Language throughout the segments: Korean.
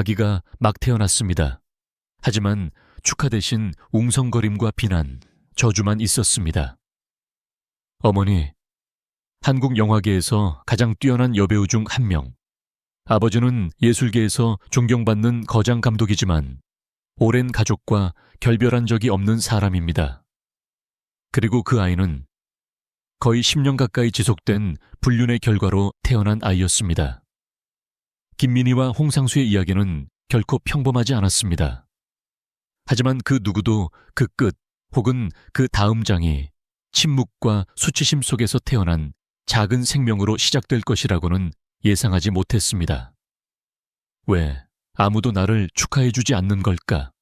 아기가 막 태어났습니다. 하지만 축하 대신 웅성거림과 비난, 저주만 있었습니다. 어머니, 한국 영화계에서 가장 뛰어난 여배우 중 한 명. 아버지는 예술계에서 존경받는 거장 감독이지만 오랜 가족과 결별한 적이 없는 사람입니다. 그리고 그 아이는 거의 10년 가까이 지속된 불륜의 결과로 태어난 아이였습니다. 김민희와 홍상수의 이야기는 결코 평범하지 않았습니다. 하지만 그 누구도 그 끝 혹은 그 다음 장이 침묵과 수치심 속에서 태어난 작은 생명으로 시작될 것이라고는 예상하지 못했습니다. 왜 아무도 나를 축하해주지 않는 걸까?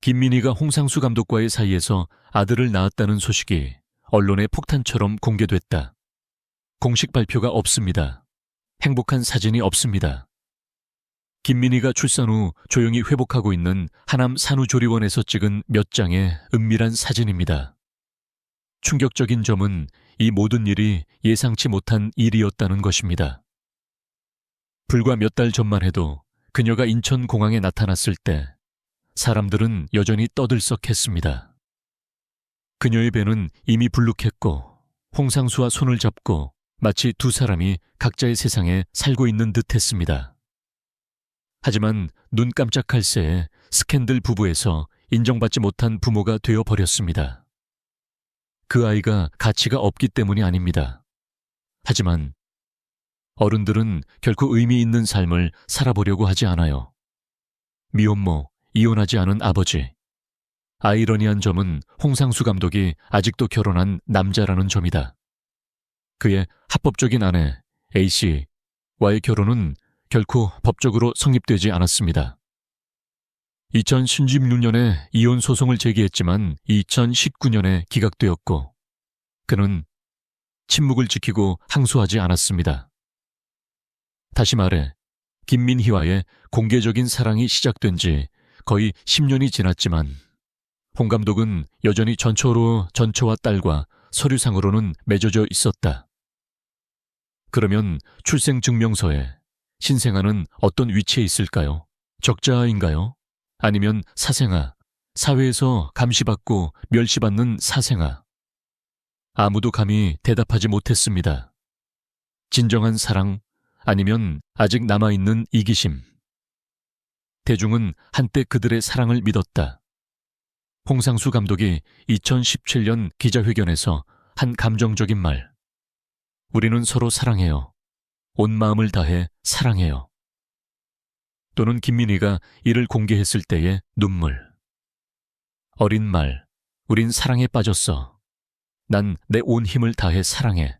김민희가 홍상수 감독과의 사이에서 아들을 낳았다는 소식이 언론의 폭탄처럼 공개됐다. 공식 발표가 없습니다. 행복한 사진이 없습니다. 김민희가 출산 후 조용히 회복하고 있는 하남 산후조리원에서 찍은 몇 장의 은밀한 사진입니다. 충격적인 점은 이 모든 일이 예상치 못한 일이었다는 것입니다. 불과 몇 달 전만 해도 그녀가 인천공항에 나타났을 때 사람들은 여전히 떠들썩했습니다. 그녀의 배는 이미 불룩했고 홍상수와 손을 잡고 마치 두 사람이 각자의 세상에 살고 있는 듯 했습니다. 하지만 눈 깜짝할 새에 스캔들 부부에서 인정받지 못한 부모가 되어버렸습니다. 그 아이가 가치가 없기 때문이 아닙니다. 하지만 어른들은 결코 의미 있는 삶을 살아보려고 하지 않아요. 미혼모, 이혼하지 않은 아버지. 아이러니한 점은 홍상수 감독이 아직도 결혼한 남자라는 점이다. 그의 합법적인 아내 A씨와의 결혼은 결코 법적으로 성립되지 않았습니다. 2016년에 이혼 소송을 제기했지만 2019년에 기각되었고 그는 침묵을 지키고 항소하지 않았습니다. 다시 말해 김민희와의 공개적인 사랑이 시작된 지 거의 10년이 지났지만 홍 감독은 여전히 전처와 딸과 서류상으로는 맺어져 있었다. 그러면 출생증명서에 신생아는 어떤 위치에 있을까요? 적자인가요? 아니면 사생아, 사회에서 감시받고 멸시받는 사생아? 아무도 감히 대답하지 못했습니다. 진정한 사랑, 아니면 아직 남아있는 이기심. 대중은 한때 그들의 사랑을 믿었다. 홍상수 감독이 2017년 기자회견에서 한 감정적인 말. 우리는 서로 사랑해요. 온 마음을 다해 사랑해요. 또는 김민희가 이를 공개했을 때의 눈물. 어린 말, 우린 사랑에 빠졌어. 난 내 온 힘을 다해 사랑해.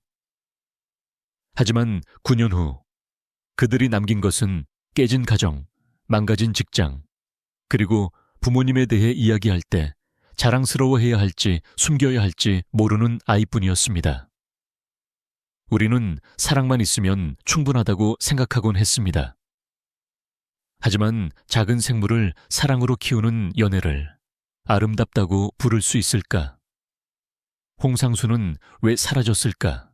하지만 9년 후 그들이 남긴 것은 깨진 가정, 망가진 직장, 그리고 부모님에 대해 이야기할 때 자랑스러워해야 할지 숨겨야 할지 모르는 아이뿐이었습니다. 우리는 사랑만 있으면 충분하다고 생각하곤 했습니다. 하지만 작은 생물을 사랑으로 키우는 연애를 아름답다고 부를 수 있을까? 홍상수는 왜 사라졌을까?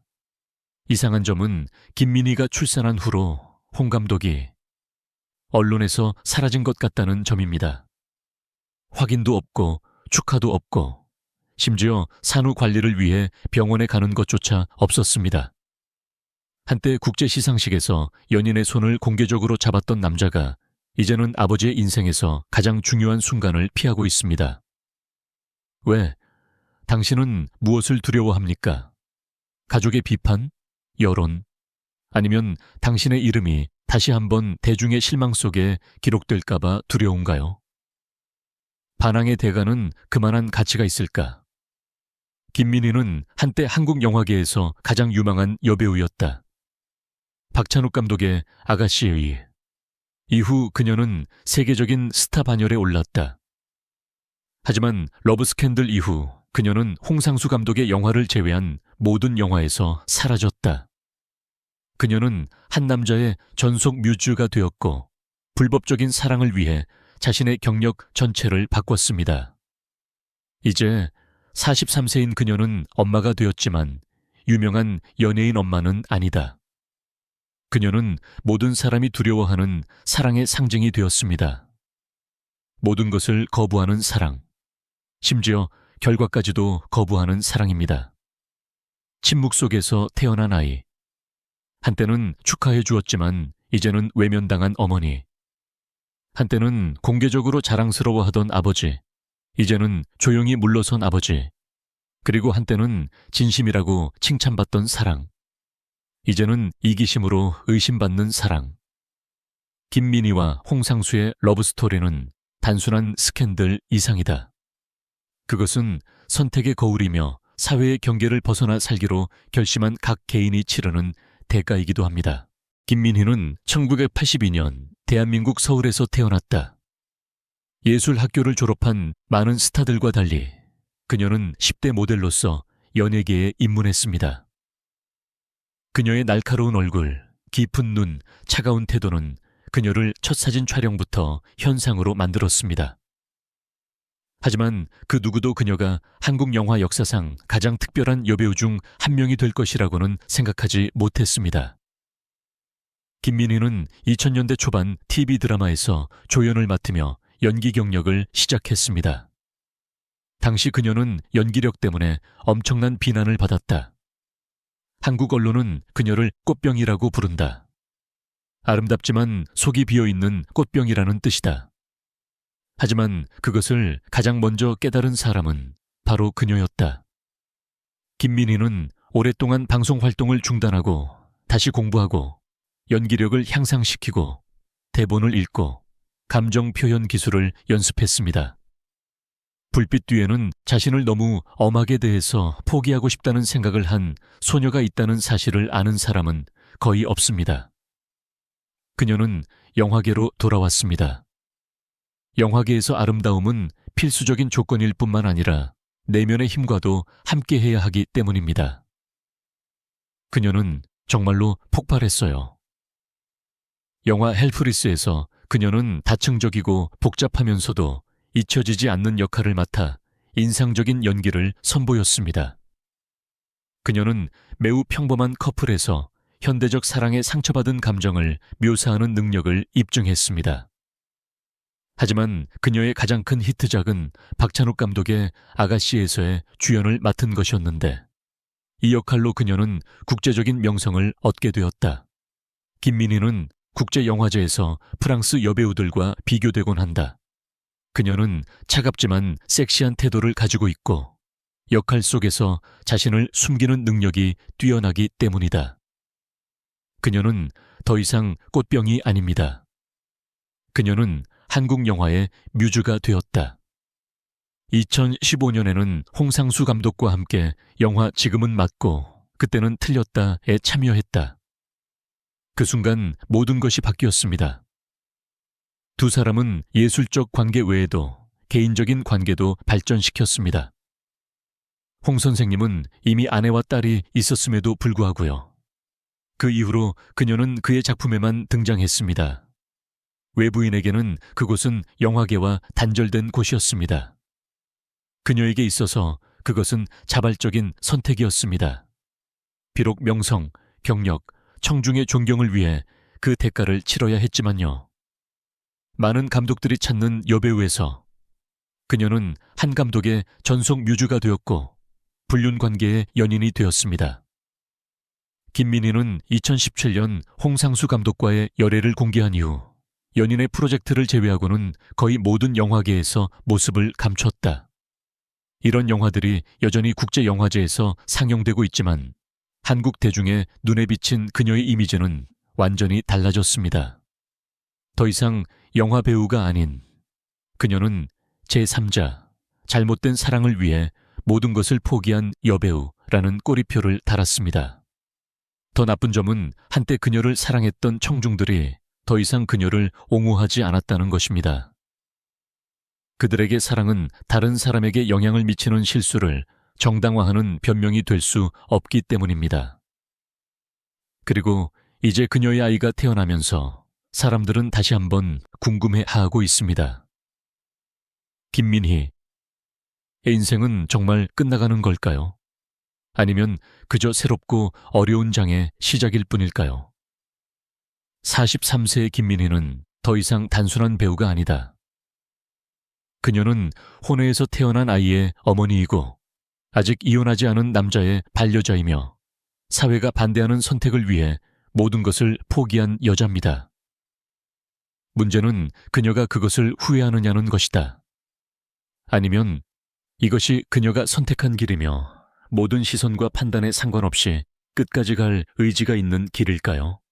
이상한 점은 김민희가 출산한 후로 홍 감독이 언론에서 사라진 것 같다는 점입니다. 확인도 없고 축하도 없고 심지어 산후 관리를 위해 병원에 가는 것조차 없었습니다. 한때 국제 시상식에서 연인의 손을 공개적으로 잡았던 남자가 이제는 아버지의 인생에서 가장 중요한 순간을 피하고 있습니다. 왜? 당신은 무엇을 두려워합니까? 가족의 비판? 여론? 아니면 당신의 이름이 다시 한번 대중의 실망 속에 기록될까봐 두려운가요? 반항의 대가는 그만한 가치가 있을까? 김민희는 한때 한국 영화계에서 가장 유망한 여배우였다. 박찬욱 감독의 아가씨의 이후 그녀는 세계적인 스타 반열에 올랐다. 하지만 러브 스캔들 이후 그녀는 홍상수 감독의 영화를 제외한 모든 영화에서 사라졌다. 그녀는 한 남자의 전속 뮤즈가 되었고 불법적인 사랑을 위해 자신의 경력 전체를 바꿨습니다. 이제 43세인 그녀는 엄마가 되었지만 유명한 연예인 엄마는 아니다. 그녀는 모든 사람이 두려워하는 사랑의 상징이 되었습니다. 모든 것을 거부하는 사랑, 심지어 결과까지도 거부하는 사랑입니다. 침묵 속에서 태어난 아이, 한때는 축하해 주었지만 이제는 외면당한 어머니, 한때는 공개적으로 자랑스러워하던 아버지, 이제는 조용히 물러선 아버지, 그리고 한때는 진심이라고 칭찬받던 사랑, 이제는 이기심으로 의심받는 사랑. 김민희와 홍상수의 러브스토리는 단순한 스캔들 이상이다. 그것은 선택의 거울이며 사회의 경계를 벗어나 살기로 결심한 각 개인이 치르는 대가이기도 합니다. 김민희는 1982년 대한민국 서울에서 태어났다. 예술학교를 졸업한 많은 스타들과 달리 그녀는 10대 모델로서 연예계에 입문했습니다. 그녀의 날카로운 얼굴, 깊은 눈, 차가운 태도는 그녀를 첫 사진 촬영부터 현상으로 만들었습니다. 하지만 그 누구도 그녀가 한국 영화 역사상 가장 특별한 여배우 중 한 명이 될 것이라고는 생각하지 못했습니다. 김민희는 2000년대 초반 TV 드라마에서 조연을 맡으며 연기 경력을 시작했습니다. 당시 그녀는 연기력 때문에 엄청난 비난을 받았다. 한국 언론은 그녀를 꽃병이라고 부른다. 아름답지만 속이 비어있는 꽃병이라는 뜻이다. 하지만 그것을 가장 먼저 깨달은 사람은 바로 그녀였다. 김민희는 오랫동안 방송 활동을 중단하고 다시 공부하고 연기력을 향상시키고 대본을 읽고 감정 표현 기술을 연습했습니다. 불빛 뒤에는 자신을 너무 엄하게 대해서 포기하고 싶다는 생각을 한 소녀가 있다는 사실을 아는 사람은 거의 없습니다. 그녀는 영화계로 돌아왔습니다. 영화계에서 아름다움은 필수적인 조건일 뿐만 아니라 내면의 힘과도 함께해야 하기 때문입니다. 그녀는 정말로 폭발했어요. 영화 헬프리스에서 그녀는 다층적이고 복잡하면서도 잊혀지지 않는 역할을 맡아 인상적인 연기를 선보였습니다. 그녀는 매우 평범한 커플에서 현대적 사랑에 상처받은 감정을 묘사하는 능력을 입증했습니다. 하지만 그녀의 가장 큰 히트작은 박찬욱 감독의 아가씨에서의 주연을 맡은 것이었는데 이 역할로 그녀는 국제적인 명성을 얻게 되었다. 김민희는 국제영화제에서 프랑스 여배우들과 비교되곤 한다. 그녀는 차갑지만 섹시한 태도를 가지고 있고 역할 속에서 자신을 숨기는 능력이 뛰어나기 때문이다. 그녀는 더 이상 꽃병이 아닙니다. 그녀는 한국 영화의 뮤즈가 되었다. 2015년에는 홍상수 감독과 함께 영화 지금은 맞고 그때는 틀렸다에 참여했다. 그 순간 모든 것이 바뀌었습니다. 두 사람은 예술적 관계 외에도 개인적인 관계도 발전시켰습니다. 홍 선생님은 이미 아내와 딸이 있었음에도 불구하고요. 그 이후로 그녀는 그의 작품에만 등장했습니다. 외부인에게는 그곳은 영화계와 단절된 곳이었습니다. 그녀에게 있어서 그것은 자발적인 선택이었습니다. 비록 명성, 경력, 청중의 존경을 위해 그 대가를 치러야 했지만요. 많은 감독들이 찾는 여배우에서 그녀는 한 감독의 전속 뮤즈가 되었고 불륜 관계의 연인이 되었습니다. 김민희는 2017년 홍상수 감독과의 열애를 공개한 이후 연인의 프로젝트를 제외하고는 거의 모든 영화계에서 모습을 감췄다. 이런 영화들이 여전히 국제영화제에서 상영되고 있지만 한국 대중의 눈에 비친 그녀의 이미지는 완전히 달라졌습니다. 더 이상 영화 배우가 아닌 그녀는 제3자, 잘못된 사랑을 위해 모든 것을 포기한 여배우라는 꼬리표를 달았습니다. 더 나쁜 점은 한때 그녀를 사랑했던 청중들이 더 이상 그녀를 옹호하지 않았다는 것입니다. 그들에게 사랑은 다른 사람에게 영향을 미치는 실수를 정당화하는 변명이 될 수 없기 때문입니다. 그리고 이제 그녀의 아이가 태어나면서 사람들은 다시 한번 궁금해하고 있습니다. 김민희, 인생은 정말 끝나가는 걸까요? 아니면 그저 새롭고 어려운 장의 시작일 뿐일까요? 43세의 김민희는 더 이상 단순한 배우가 아니다. 그녀는 혼외에서 태어난 아이의 어머니이고 아직 이혼하지 않은 남자의 반려자이며 사회가 반대하는 선택을 위해 모든 것을 포기한 여자입니다. 문제는 그녀가 그것을 후회하느냐는 것이다. 아니면 이것이 그녀가 선택한 길이며 모든 시선과 판단에 상관없이 끝까지 갈 의지가 있는 길일까요?